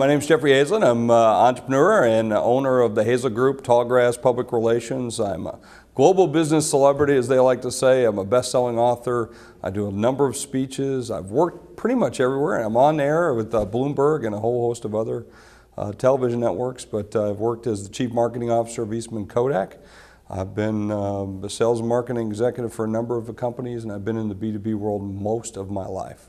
My name is Jeffrey Hayzlett. I'm an entrepreneur and owner of the Hayzlett Group, Tallgrass Public Relations. I'm a global business celebrity, as they like to say. I'm a best-selling author. I do a number of speeches. I've worked pretty much everywhere. I'm on air with Bloomberg and a whole host of other television networks, but I've worked as the Chief Marketing Officer of Eastman Kodak. I've been a sales and marketing executive for a number of companies, and I've been in the B2B world most of my life.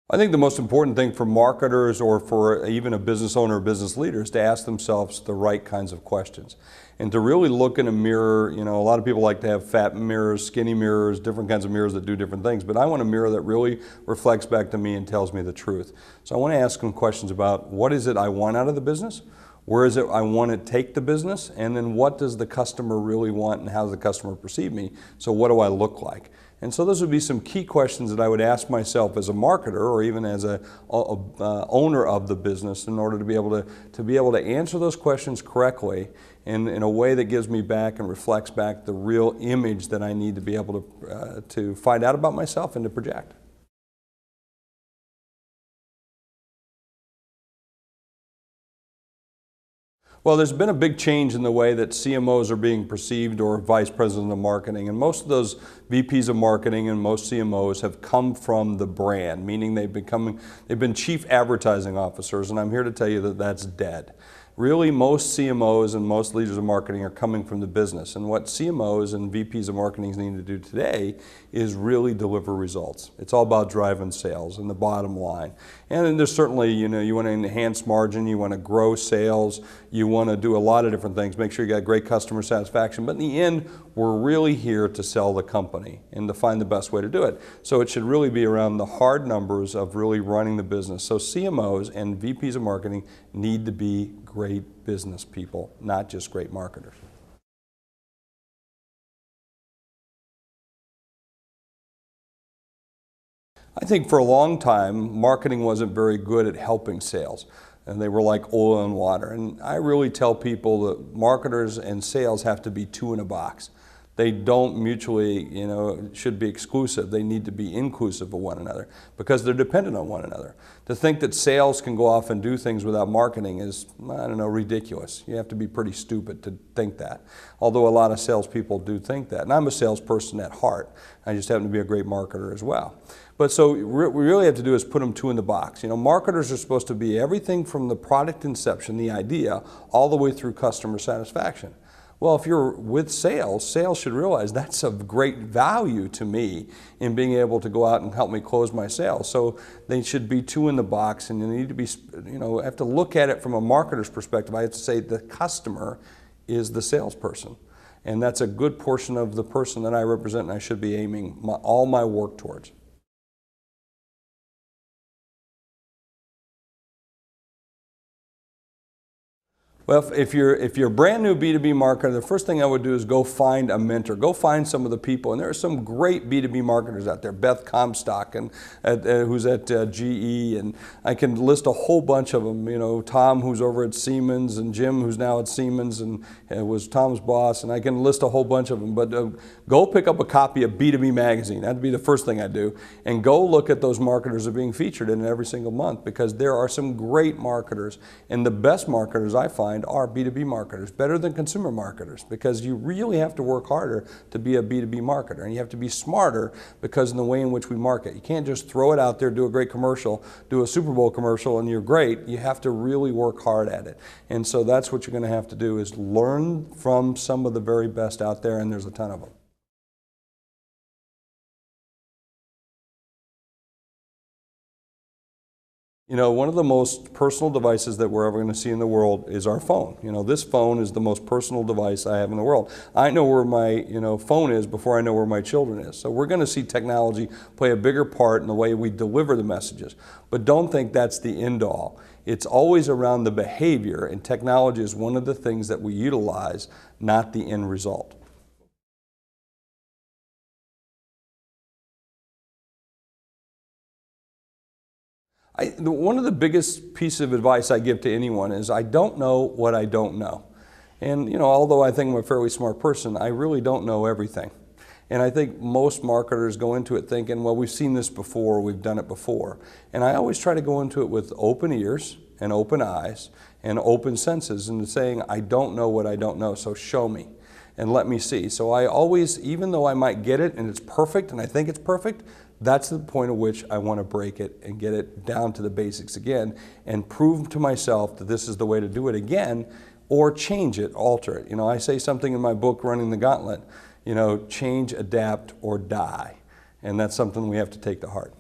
I think the most important thing for marketers or for even a business owner or business leader is to ask themselves the right kinds of questions and to really look in a mirror. You know, a lot of people like to have fat mirrors, skinny mirrors, different kinds of mirrors that do different things, but I want a mirror that really reflects back to me and tells me the truth. So I want to ask them questions about what is it I want out of the business? Where is it I want to take the business? And then what does the customer really want and how does the customer perceive me? So what do I look like? And so those would be some key questions that I would ask myself as a marketer or even as a owner of the business in order to be able to answer those questions correctly and in a way that gives me back and reflects back the real image that I need to be able to find out about myself and to project. Well, there's been a big change in the way that CMOs are being perceived or vice president of marketing, and most of those VPs of marketing and most CMOs have come from the brand, meaning they've been chief advertising officers, and I'm here to tell you that that's dead. Really, most CMOs and most leaders of marketing are coming from the business, and what CMOs and VPs of marketing need to do today is really deliver results. It's all about driving sales and the bottom line. And then there's certainly, you want to enhance margin, you want to grow sales, you want to do a lot of different things, make sure you got great customer satisfaction, but in the end, we're really here to sell the company and to find the best way to do it. So it should really be around the hard numbers of really running the business. So CMOs and VPs of marketing need to be great business people, not just great marketers. I think for a long time, marketing wasn't very good at helping sales. And they were like oil and water. And I really tell people that marketers and sales have to be two in a box. They don't mutually, should be exclusive. They need to be inclusive of one another because they're dependent on one another. To think that sales can go off and do things without marketing is, ridiculous. You have to be pretty stupid to think that. Although a lot of salespeople do think that. And I'm a salesperson at heart. I just happen to be a great marketer as well. But so what we really have to do is put them two in the box. Marketers are supposed to be everything from the product inception, the idea, all the way through customer satisfaction. Well, if you're with sales, sales should realize that's of great value to me in being able to go out and help me close my sales. So they should be two in the box, and you need to be, I have to look at it from a marketer's perspective. I have to say the customer is the salesperson. And that's a good portion of the person that I represent and I should be aiming all my work towards. Well, if you're a brand new B2B marketer, the first thing I would do is go find a mentor. Go find some of the people, and there are some great B2B marketers out there. Beth Comstock, who's at GE, and I can list a whole bunch of them. Tom, who's over at Siemens, and Jim, who's now at Siemens and was Tom's boss, and I can list a whole bunch of them. But go pick up a copy of B2B magazine. That'd be the first thing I do, and go look at those marketers that are being featured in it every single month because there are some great marketers, and the best marketers I find are B2B marketers, better than consumer marketers, because you really have to work harder to be a B2B marketer, and you have to be smarter because in the way in which we market. You can't just throw it out there, do a great commercial, do a Super Bowl commercial, and you're great. You have to really work hard at it. And so that's what you're going to have to do is learn from some of the very best out there, and there's a ton of them. One of the most personal devices that we're ever going to see in the world is our phone. This phone is the most personal device I have in the world. I know where my, phone is before I know where my children is. So we're going to see technology play a bigger part in the way we deliver the messages. But don't think that's the end all. It's always around the behavior, and technology is one of the things that we utilize, not the end result. One of the biggest pieces of advice I give to anyone is I don't know what I don't know. And although I think I'm a fairly smart person, I really don't know everything. And I think most marketers go into it thinking, well, we've seen this before, we've done it before. And I always try to go into it with open ears and open eyes and open senses and saying, I don't know what I don't know, so show me and let me see. So I always, even though I might get it and it's perfect and I think it's perfect, that's the point at which I want to break it and get it down to the basics again and prove to myself that this is the way to do it again, or change it, alter it. You know, I say something in my book, Running the Gauntlet, you know, change, adapt, or die. And that's something we have to take to heart.